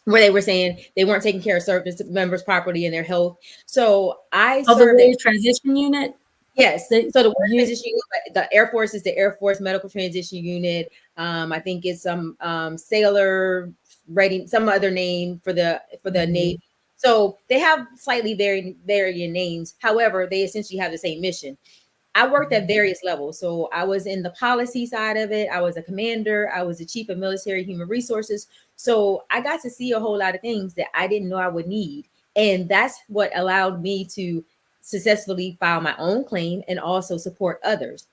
where they were saying they weren't taking care of service members properly in their health. So I Oh, the served at Warrior Transition Unit. yes. The So the Warrior you Transition Unit, the Air Force is the Air Force Medical Transition Unit. I think it's some sailor writing some other name for the Mhm. Navy. So they have slightly varying names. However, they essentially have the same mission. I worked at various levels. So I was in the policy side of it. I was a commander. I was the chief of military human resources. So I got to see a whole lot of things that I didn't know I would need. And that's what allowed me to successfully file my own claim and also support others.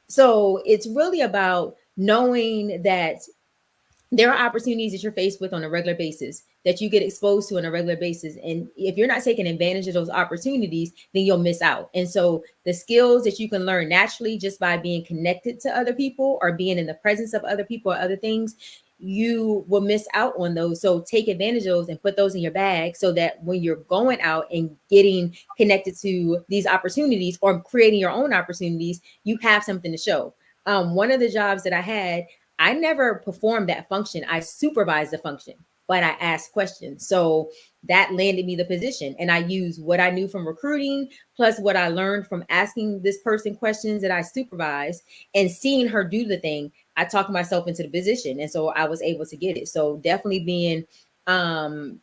So it's really about knowing that there are opportunities that you're faced with on a regular basis that you get exposed to on a regular basis. And if you're not taking advantage of those opportunities, then you'll miss out. And so the skills that you can learn naturally just by being connected to other people or being in the presence of other people or other things, you will miss out on those. So take advantage of those and put those in your bag so that when you're going out and getting connected to these opportunities or creating your own opportunities, you have something to show. One of the jobs that I had, I never performed that function. I supervised the function, but I asked questions. So that landed me the position. And I used what I knew from recruiting, plus what I learned from asking this person questions that I supervised and seeing her do the thing. I talked myself into the position. And so I was able to get it. So definitely being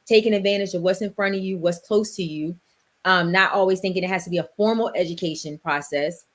taking advantage of what's in front of you, what's close to you, not always thinking it has to be a formal education process,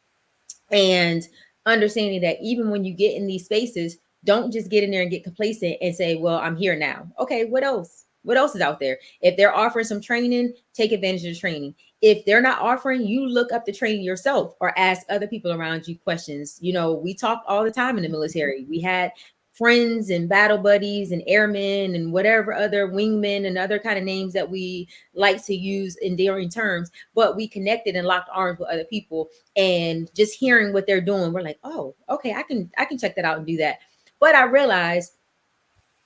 and understanding that even when you get in these spaces, don't just get in there and get complacent and say, well, I'm here now. Okay, what else? What else is out there? If they're offering some training, take advantage of the training. If they're not offering, you look up the training yourself or ask other people around you questions. We talk all the time in the military. We had friends and battle buddies and airmen and whatever other wingmen and other kind of names that we like to use endearing terms, but we connected and locked arms with other people, and just hearing what they're doing, we're like, oh, okay, I can check that out and do that. But I realized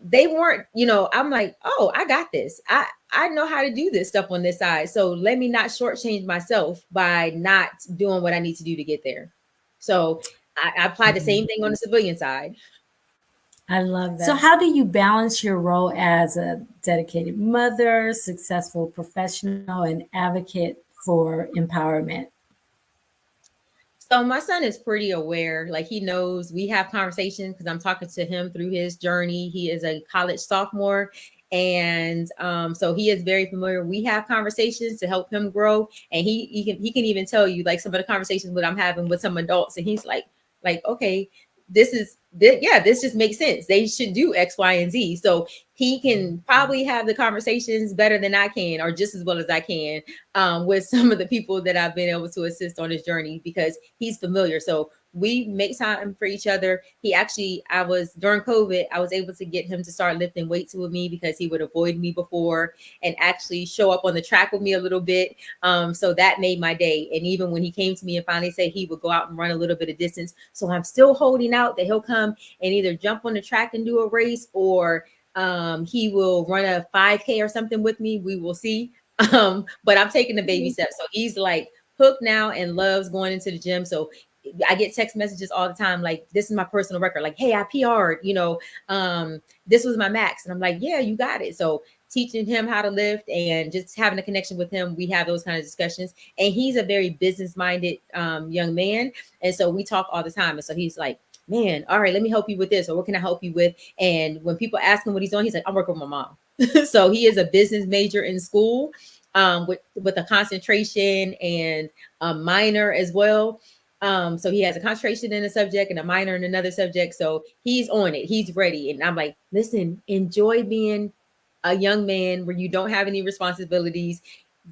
they weren't, I'm like, oh, I got this. I know how to do this stuff on this side. So let me not shortchange myself by not doing what I need to do to get there. So I applied the same thing on the civilian side. I love that. So, how do you balance your role as a dedicated mother, successful professional, and advocate for empowerment? So my son is pretty aware. Like he knows we have conversations because I'm talking to him through his journey. He is a college sophomore. And so he is very familiar. We have conversations to help him grow. And he can even tell you like some of the conversations that I'm having with some adults. And he's like, okay, this just makes sense. They should do X, Y, and Z. So he can probably have the conversations better than I can, or just as well as I can, with some of the people that I've been able to assist on his journey because he's familiar. So we make time for each other. I was during COVID, I was able to get him to start lifting weights with me because he would avoid me before and actually show up on the track with me a little bit. So that made my day. And even when he came to me and finally said he would go out and run a little bit of distance, so I'm still holding out that he'll come and either jump on the track and do a race, or he will run a 5K or something with me. We will see. But I'm taking the baby steps. So he's like hooked now and loves going into the gym. So I get text messages all the time, like, this is my personal record. Like, hey, I PR'd, this was my max. And I'm like, yeah, you got it. So teaching him how to lift and just having a connection with him, we have those kind of discussions. And he's a very business-minded young man. And so we talk all the time. And so he's like, man, all right, let me help you with this, or what can I help you with? And when people ask him what he's doing, he's like, I'm working with my mom. So he is a business major in school, with a concentration and a minor as well. So he has a concentration in a subject and a minor in another subject. So he's on it. He's ready. And I'm like, listen, enjoy being a young man where you don't have any responsibilities.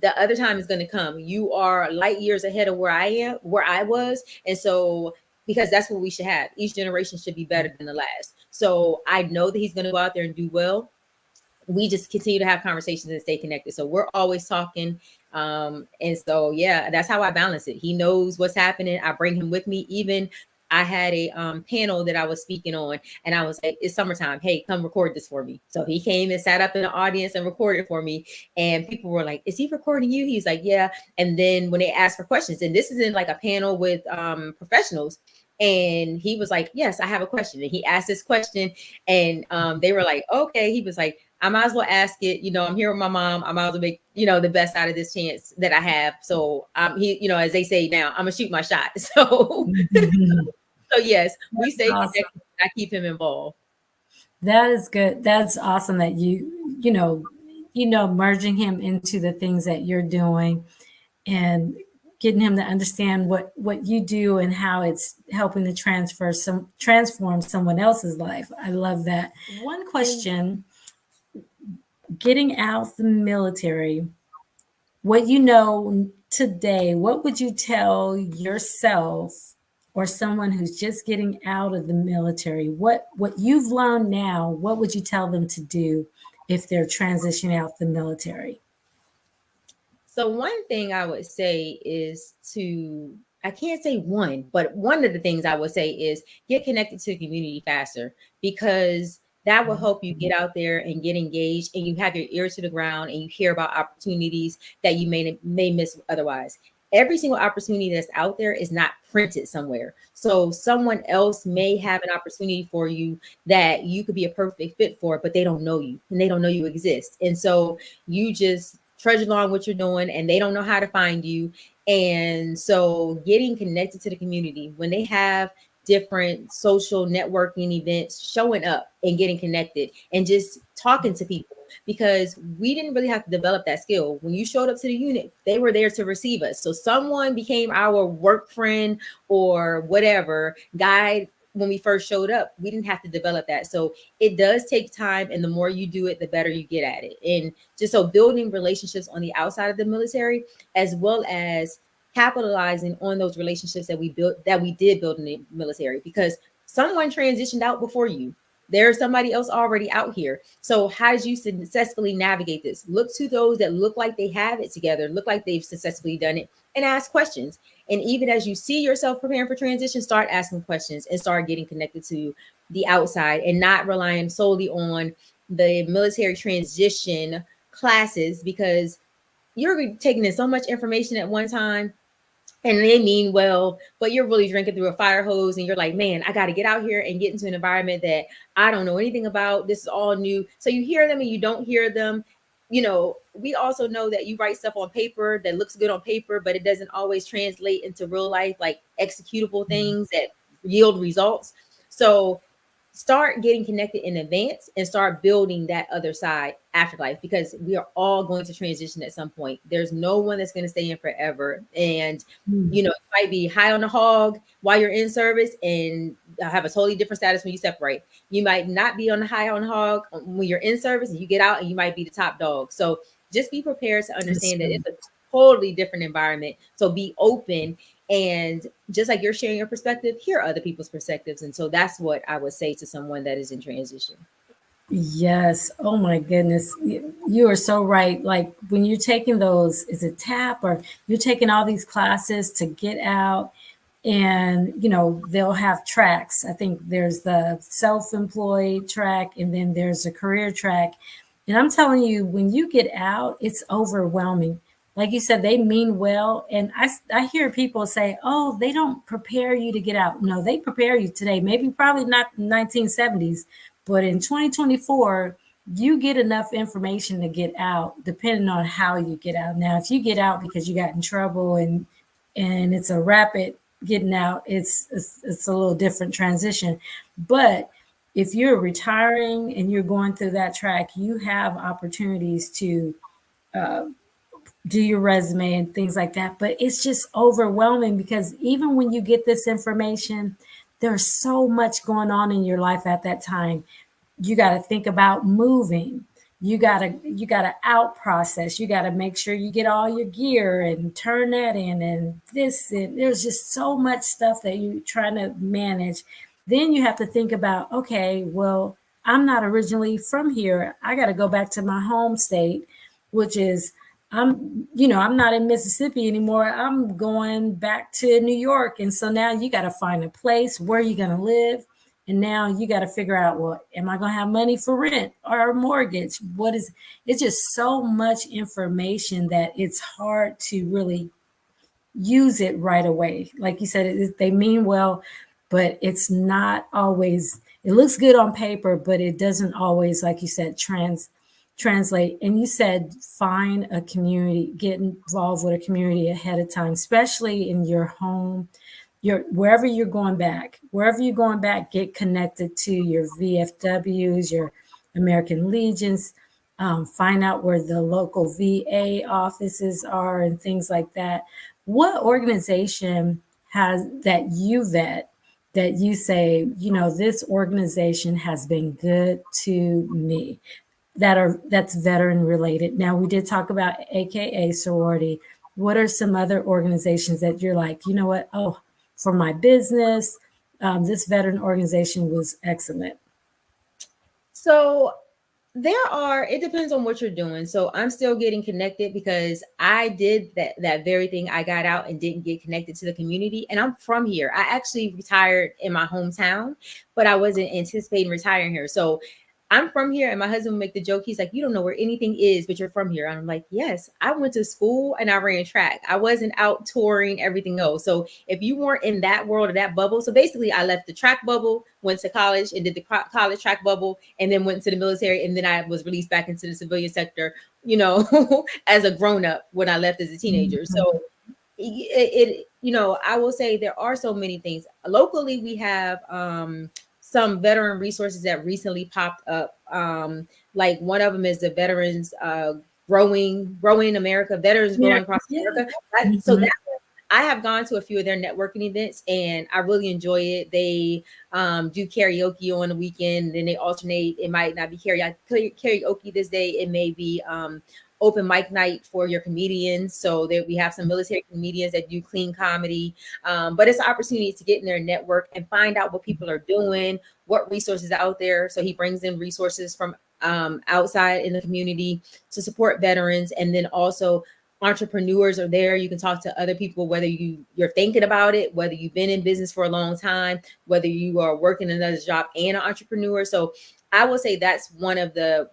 The other time is going to come. You are light years ahead of where I was. And so, because that's what we should have. Each generation should be better than the last. So I know that he's going to go out there and do well. We just continue to have conversations and stay connected. So we're always talking. And so, yeah, that's how I balance it. He knows what's happening. I bring him with me. Even I had a panel that I was speaking on, and I was like, it's summertime. Hey, come record this for me. So he came and sat up in the audience and recorded for me. And people were like, is he recording you? He's like, yeah. And then when they asked for questions, and this is in like a panel with professionals, and he was like, yes, I have a question. And he asked this question, and they were like, okay. He was like, I might as well ask it. I'm here with my mom. I might as well make, the best out of this chance that I have. So as they say now, I'm gonna shoot my shot. So, so yes, we stay connected. Awesome. I keep him involved. That is good. That's awesome that merging him into the things that you're doing and getting him to understand what you do and how it's helping to transform someone else's life. I love that. One question, getting out the military, what you know today, what would you tell yourself or someone who's just getting out of the military? What you've learned now, what would you tell them to do if they're transitioning out the military? So one thing I would say is I can't say one, but one of the things I would say is get connected to the community faster, because that will help you get out there and get engaged, and you have your ear to the ground and you hear about opportunities that you may miss otherwise. Every single opportunity that's out there is not printed somewhere. So someone else may have an opportunity for you that you could be a perfect fit for, but they don't know you and they don't know you exist. And so you just trudge along what you're doing, and they don't know how to find you. And so getting connected to the community, when they have different social networking events, showing up and getting connected and just talking to people, because we didn't really have to develop that skill. When you showed up to the unit, they were there to receive us. So someone became our work friend or whatever guide. When we first showed up, we didn't have to develop that. So it does take time, and the more you do it, the better you get at it. And just so building relationships on the outside of the military, as well as capitalizing on those relationships that we did build in the military, because someone transitioned out before you. There's somebody else already out here. So how did you successfully navigate this? Look to those that look like they have it together, look like they've successfully done it, and ask questions. And even as you see yourself preparing for transition, start asking questions and start getting connected to the outside, and not relying solely on the military transition classes, because you're taking in so much information at one time, and they mean well, but you're really drinking through a fire hose, and you're like, man, I got to get out here and get into an environment that I don't know anything about. This is all new. So you hear them and you don't hear them. we also know that you write stuff on paper that looks good on paper, but it doesn't always translate into real life, like executable things that yield results. So start getting connected in advance and start building that other side afterlife, because we are all going to transition at some point. There's no one that's going to stay in forever. And Mm. you might be high on the hog while you're in service and have a totally different status when you separate. You might not be on the high on the hog when you're in service, and you get out and you might be the top dog. So just be prepared to That's understand that true. it's a totally different environment. So be open, and just like you're sharing your perspective, hear other people's perspectives. And so that's what I would say to someone that is in transition. Yes. Oh my goodness. You are so right. Like when you're taking those, is it TAP or you're taking all these classes to get out and, they'll have tracks. I think there's the self-employed track and then there's a career track. And I'm telling you, when you get out, it's overwhelming. Like you said, they mean well. And I hear people say, oh, they don't prepare you to get out. No, they prepare you today. Maybe probably not 1970s, but in 2024, you get enough information to get out, depending on how you get out. Now, if you get out because you got in trouble and it's a rapid getting out, it's a little different transition. But if you're retiring and you're going through that track, you have opportunities to do your resume and things like that. But it's just overwhelming because even when you get this information, there's so much going on in your life at that time. You got to think about moving. You got to out process. You got to make sure you get all your gear and turn that in and this, and there's just so much stuff that you're trying to manage. Then you have to think about, okay, well, I'm not originally from here. I got to go back to my home state, which is I'm not in Mississippi anymore. I'm going back to New York. And so now you got to find a place where you're going to live. And now you got to figure out, well, am I going to have money for rent or a mortgage? It's just so much information that it's hard to really use it right away. Like you said, they mean well, but it's not always, it looks good on paper, but it doesn't always, like you said, translate. And you said find a community, get involved with a community ahead of time, especially in your home, wherever you're going back, get connected to your VFWs, your American Legions, find out where the local VA offices are and things like that. What organization has that you vet that you say, this organization has been good to me, that's veteran related? Now we did talk about AKA sorority. What are some other organizations that you're like, you know what? Oh, for my business, this veteran organization was excellent. So it depends on what you're doing. So I'm still getting connected because I did that very thing. I got out and didn't get connected to the community. And I'm from here. I actually retired in my hometown, but I wasn't anticipating retiring here. So I'm from here, and my husband would make the joke. He's like, "You don't know where anything is, but you're from here." And I'm like, "Yes, I went to school and I ran track. I wasn't out touring everything else." So if you weren't in that world or that bubble, so basically, I left the track bubble, went to college, and did the college track bubble, and then went to the military, and then I was released back into the civilian sector. As a grown up when I left as a teenager. Mhm. So I will say there are so many things. Locally, we have some veteran resources that recently popped up. Like one of them is the Veterans Growing America, Veterans Yeah, Growing Across yeah. America. So Mhm. that I have gone to a few of their networking events and I really enjoy it. They do karaoke on the weekend, then they alternate. It might not be karaoke this day. It may be open mic night for your comedians. So that we have some military comedians that do clean comedy. But it's an opportunity to get in their network and find out what people are doing, what resources are out there. So he brings in resources from outside in the community to support veterans. And then also entrepreneurs are there. You can talk to other people, whether you're thinking about it, whether you've been in business for a long time, whether you are working another job and an entrepreneur. So I will say that's one of the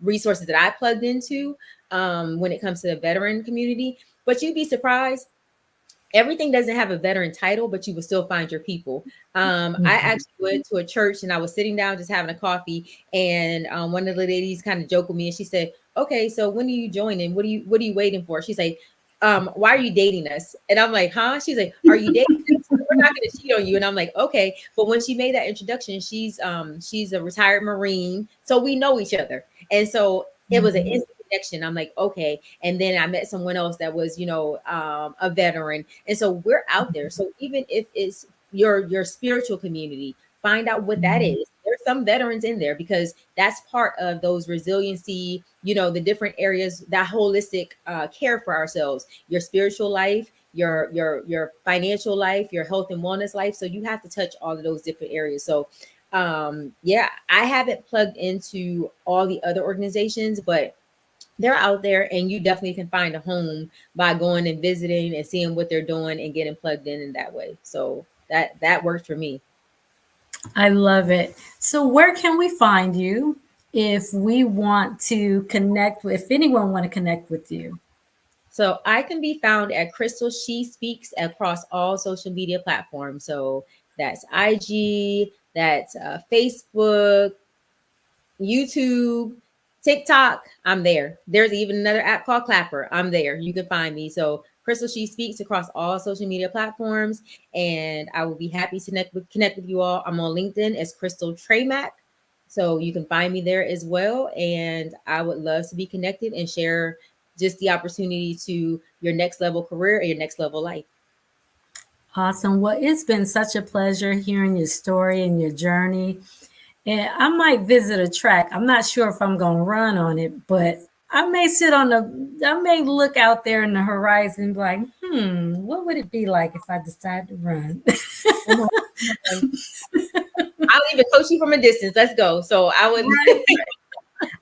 resources that I plugged into when it comes to the veteran community. But you'd be surprised. Everything doesn't have a veteran title, but you will still find your people. I Mhm. actually went to a church and I was sitting down just having a coffee, and one of the ladies kind of joked with me and she said, okay, so when are you joining? What are you waiting for? She's like, why are you dating us? And I'm like, huh? She's like, are you dating us? We're not gonna cheat on you. And I'm like, okay. But when she made that introduction, she's a retired Marine, so we know each other. And so it was an instant connection. I'm like, okay. And then I met someone else that was, a veteran. And so we're out there. So even if it's your spiritual community, find out what that is. There's some veterans in there because that's part of those resiliency, the different areas, that holistic care for ourselves, your spiritual life, your financial life, your health and wellness life. So you have to touch all of those different areas. So yeah, I haven't plugged into all the other organizations, but they're out there, and you definitely can find a home by going and visiting and seeing what they're doing and getting plugged in that way. So that worked for me. I love it. So where can we find you if we want to connect with, if anyone want to connect with you? So I can be found at Crystal She Speaks across all social media platforms. So that's IG, that's Facebook, YouTube, TikTok. I'm there. There's even another app called Clapper. I'm there. You can find me. So Crystal She Speaks across all social media platforms, and I will be happy to connect with you all. I'm on LinkedIn as Crystal Tramack. So you can find me there as well. And I would love to be connected and share just the opportunity to your next level career and your next level life. Awesome. Well, it's been such a pleasure hearing your story and your journey. And I might visit a track. I'm not sure if I'm going to run on it, but I may look out there in the horizon and be like, what would it be like if I decide to run? Come on, come on. I'll even coach you from a distance. Let's go. So I would. Right.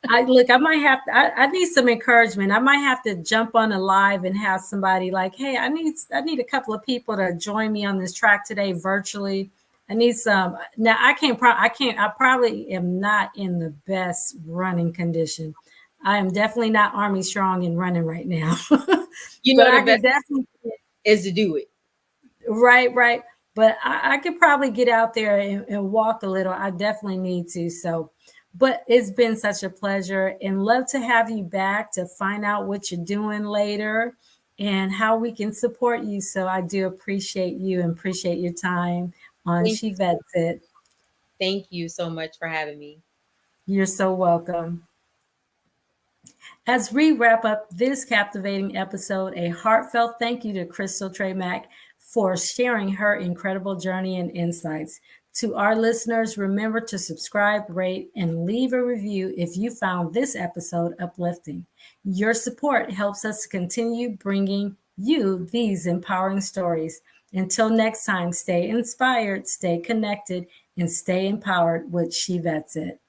I might have to, I need some encouragement. I might have to jump on a live and have somebody like, hey, I need a couple of people to join me on this track today virtually. I need some. Now I probably am not in the best running condition. I am definitely not Army strong and running right now. But The I best could definitely, is to do it. right. But I could probably get out there and walk a little. I definitely need to. So, but it's been such a pleasure and love to have you back to find out what you're doing later and how we can support you. So I do appreciate you and appreciate your time on Thank She Vets It. Thank you so much for having me. You're so welcome. As we wrap up this captivating episode, a heartfelt thank you to Crystal Tramack for sharing her incredible journey and insights. To our listeners, remember to subscribe, rate, and leave a review if you found this episode uplifting. Your support helps us continue bringing you these empowering stories. Until next time, stay inspired, stay connected, and stay empowered with She Vets It.